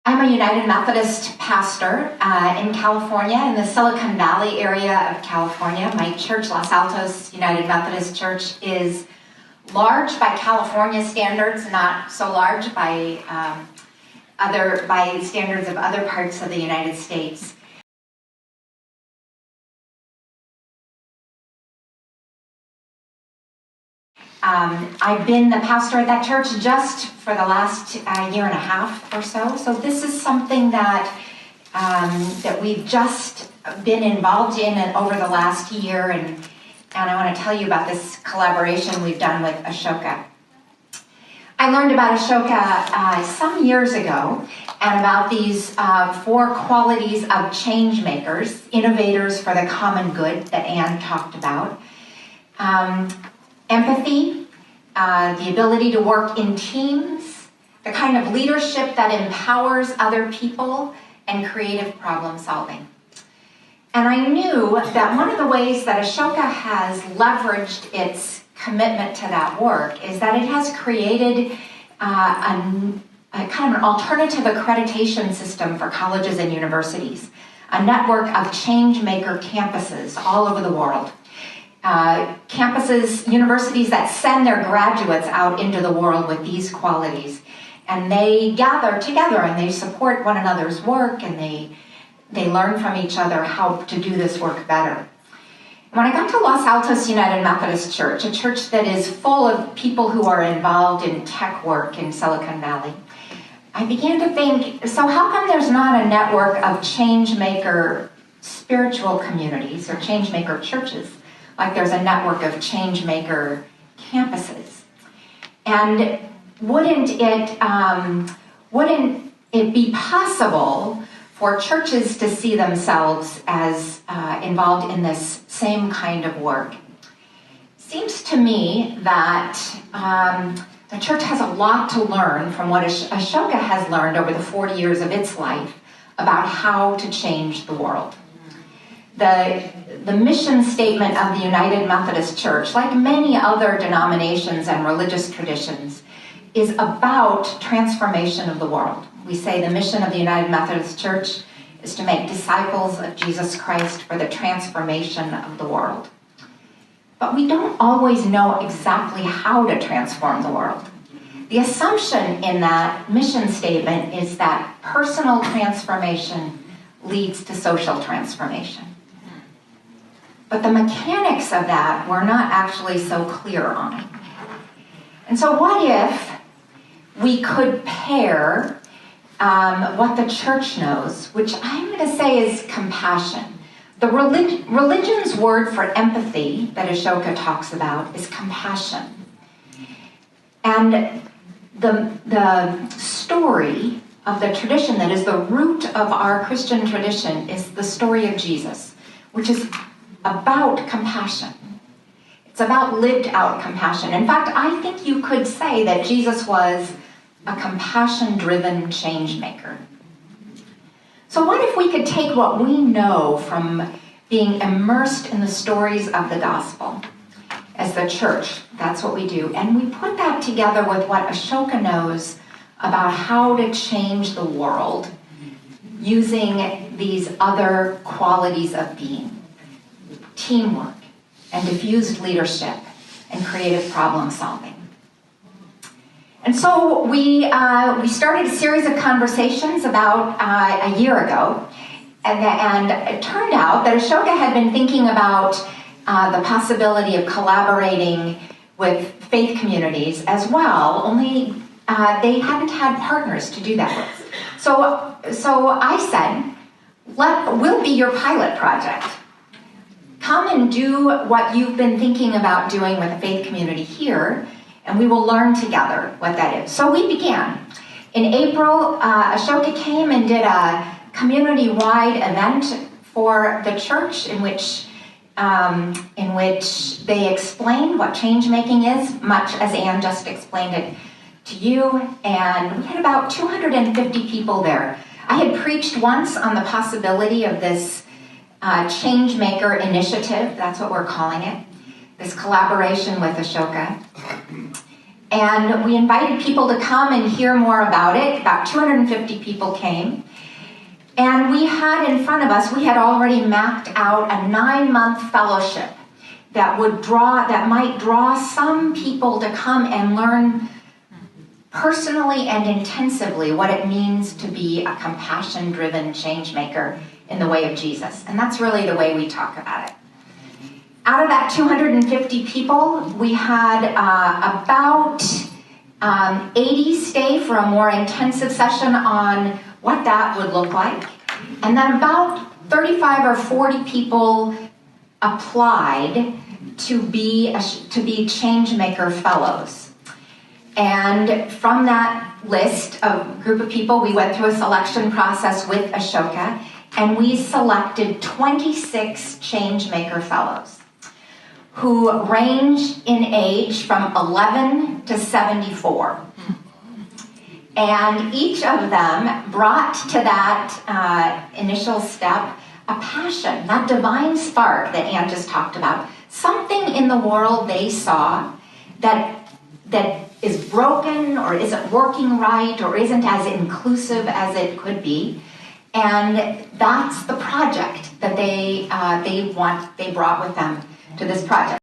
I'm a United Methodist pastor in California, in the Silicon Valley area of California. My church, Los Altos United Methodist Church, is large by California standards, not so large by standards of other parts of the United States. I've been the pastor at that church just for the last year and a half or so. So this is something that we've just been involved in over the last year, and I want to tell you about this collaboration we've done with Ashoka. I learned about Ashoka some years ago, and about these 4 qualities of change makers, innovators for the common good that Anne talked about. Empathy, the ability to work in teams, the kind of leadership that empowers other people, and creative problem solving. And I knew that one of the ways that Ashoka has leveraged its commitment to that work is that it has created a kind of an alternative accreditation system for colleges and universities, a network of change maker campuses all over the world. Campuses, universities that send their graduates out into the world with these qualities. And they gather together and they support one another's work, and they learn from each other how to do this work better. When I got to Los Altos United Methodist Church, a church that is full of people who are involved in tech work in Silicon Valley, I began to think, so how come there's not a network of change maker spiritual communities or change maker churches? Like there's a network of change maker campuses. And wouldn't it be possible for churches to see themselves as involved in this same kind of work? Seems to me that the church has a lot to learn from what Ashoka has learned over the 40 years of its life about how to change the world. The mission statement of the United Methodist Church, like many other denominations and religious traditions, is about transformation of the world. We say the mission of the United Methodist Church is to make disciples of Jesus Christ for the transformation of the world. But we don't always know exactly how to transform the world. The assumption in that mission statement is that personal transformation leads to social transformation. But the mechanics of that we're not actually so clear on. And so what if we could pair what the church knows, which I'm going to say is compassion. The religion's word for empathy that Ashoka talks about is compassion. And the story of the tradition that is the root of our Christian tradition is the story of Jesus, which is about compassion. It's about lived out compassion. In fact, I think you could say that Jesus was a compassion-driven change maker. So what if we could take what we know from being immersed in the stories of the gospel as the church, that's what we do, and we put that together with what Ashoka knows about how to change the world using these other qualities of being: teamwork and diffused leadership and creative problem solving. And so we started a series of conversations about a year ago, and it turned out that Ashoka had been thinking about the possibility of collaborating with faith communities as well, only they hadn't had partners to do that with. So I said, we'll be your pilot project. Come and do what you've been thinking about doing with the faith community here, and we will learn together what that is. So we began. In April, Ashoka came and did a community-wide event for the church in which they explained what change-making is, much as Anne just explained it to you, and we had about 250 people there. I had preached once on the possibility of this change maker initiative, that's what we're calling it, this collaboration with Ashoka. And we invited people to come and hear more about it. About 250 people came. And we had in front of us, we had already mapped out a 9-month fellowship that might draw some people to come and learn personally and intensively what it means to be a compassion-driven change maker in the way of Jesus. And that's really the way we talk about it. Out of that 250 people, we had about 80 stay for a more intensive session on what that would look like. And then about 35 or 40 people applied to be Changemaker Fellows. And from that list of group of people, we went through a selection process with Ashoka, and we selected 26 Changemaker Fellows who ranged in age from 11 to 74. And each of them brought to that initial step a passion, that divine spark that Ann just talked about, something in the world they saw that is broken or isn't working right or isn't as inclusive as it could be. And that's the project that they brought with them to this project.